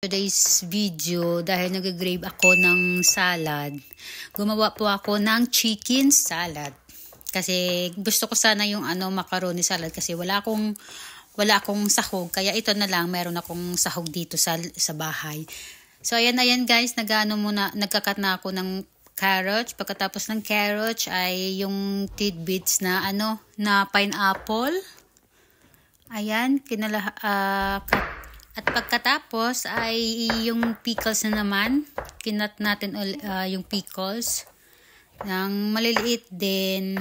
Today's video, dahil nag-grave ako ng salad, gumawa po ako ng chicken salad. Kasi gusto ko sana yung macaroni salad kasi wala akong sahog. Kaya ito na lang, meron akong sahog dito sa bahay. So ayan guys, nagkakat na ako ng carrots. Pagkatapos ng carrots ay yung tidbits na na pineapple. Ayan, at pagkatapos ay yung pickles na naman. Kinat natin yung pickles ng maliliit din.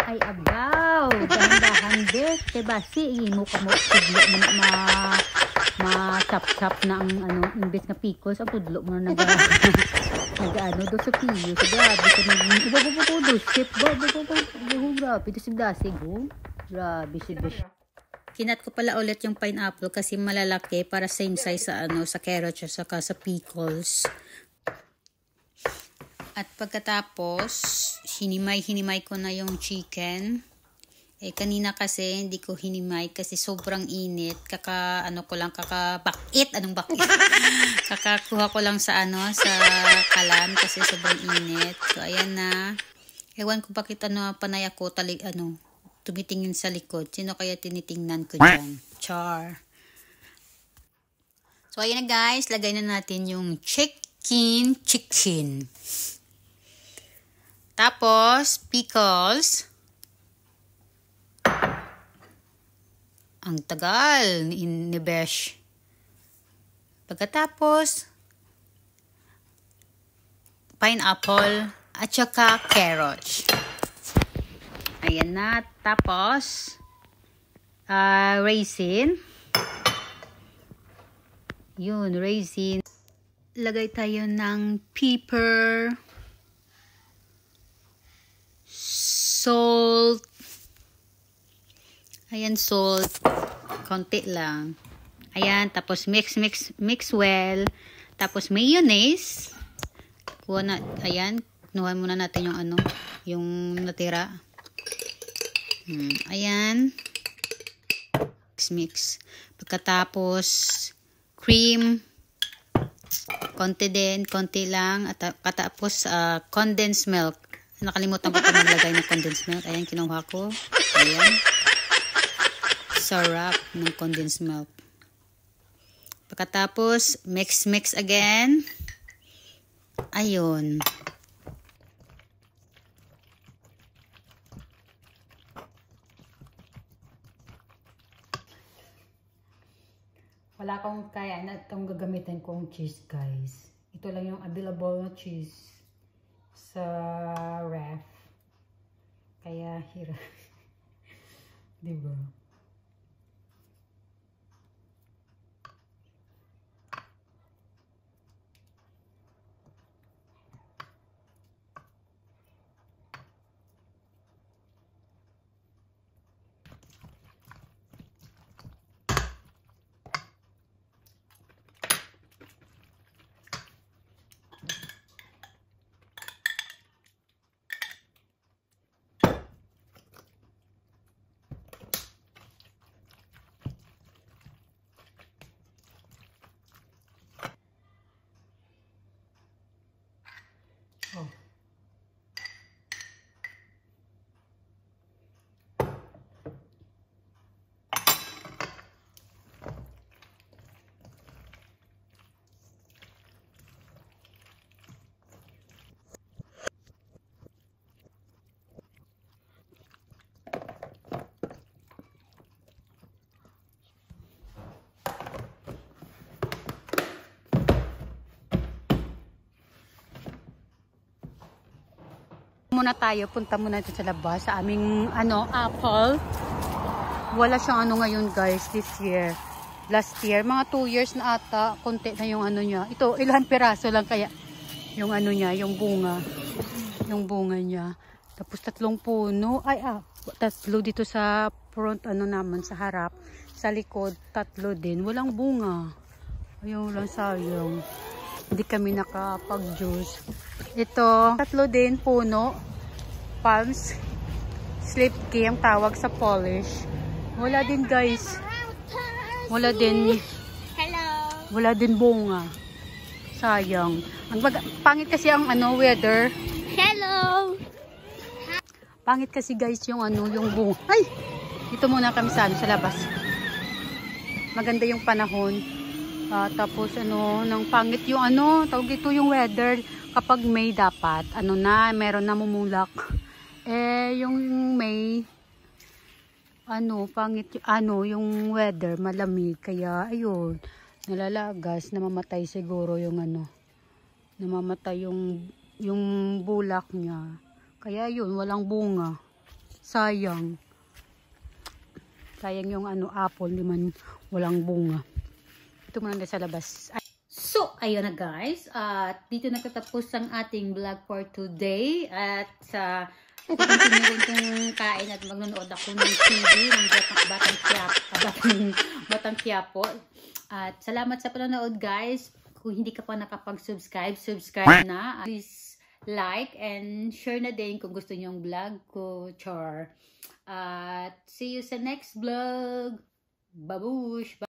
Ay abaw, dahan-dahan des, diba? Mo ka mo tudlo mo na ma-chop-chop na ang imbes na pickles, ang tudlo mo na do sa piyo. So grabe ka grabe si Bish. Kinat ko pala ulit yung pineapple kasi malalaki para same size sa carrots at saka sa pickles. At pagkatapos, hinimay ko na yung chicken. Kanina kasi hindi ko hinimay kasi sobrang init. Kakabakit. Anong bakit? Kakakuha ko lang sa kalan kasi sobrang init. So ayan na. Ewan ko bakit panay ako tumitingin sa likod. Sino kaya tinitingnan ko dyan? Char. So, ayan na guys. Lagay na natin yung chicken. Tapos, pickles. Ang tagal ni Besh. Pagkatapos, pineapple at saka carrots. Ayan na. Tapos, raisin. Yun, raisin. Lagay tayo ng pepper. Salt. Ayan, salt. Konti lang. Ayan, tapos mix well. Tapos mayonnaise. Ayan, kunuhan muna natin yung natira. Ayan. Mix. Pagkatapos, cream. Konti lang. At katapos, condensed milk. Nakalimutan ko pa maglagay ng condensed milk. Ayan, kinuha ko. Ayan. Sarap ng condensed milk. Pagkatapos, mix again. Ayun. Wala akong kaya na itong gagamitin kong cheese guys. Ito lang yung available na cheese sa ref. Kaya hirap. Diba? Oh. Punta muna dito sa labas sa aming apple. Wala siyang ngayon guys this year. Last year, mga 2 years na ata, konti na yung niya. Ito, ilang piraso lang kaya yung niya, yung bunga. Yung bunga niya. Tapos 3 puno. 3 dito sa front naman sa harap. Sa likod 3 din. Walang bunga. Ayun lang, sayang. Hindi kami nakapag-juice. Ito, 3 din puno. Palms. Slip key ang tawag sa Polish. Wala din guys. Wala din. Hello. Wala din bunga. Sayang. Pangit kasi ang weather. Hello! Pangit kasi guys yung yung bunga. Ay! Dito muna kami sa labas. Maganda yung panahon. Tapos nang pangit yung tawag ito yung weather. Kapag May dapat, meron na mumulak. Yung May, pangit yung weather, malamig. Kaya, ayun, nalalagas, namamatay siguro yung namamatay yung bulak niya. Kaya yun, walang bunga. Sayang. Sayang yung apple, walang bunga. Ito muna sa labas. So, ayun na guys. At dito nagtatapos ang ating vlog for today. At continue kong kain at magnunood ako ng TV ng Batang Quiapo. At salamat sa panonood guys. Kung hindi ka pa nakapag-subscribe, subscribe na. Please like and share na din kung gusto niyo yung vlog ko. Char. At see you sa next vlog. Babush!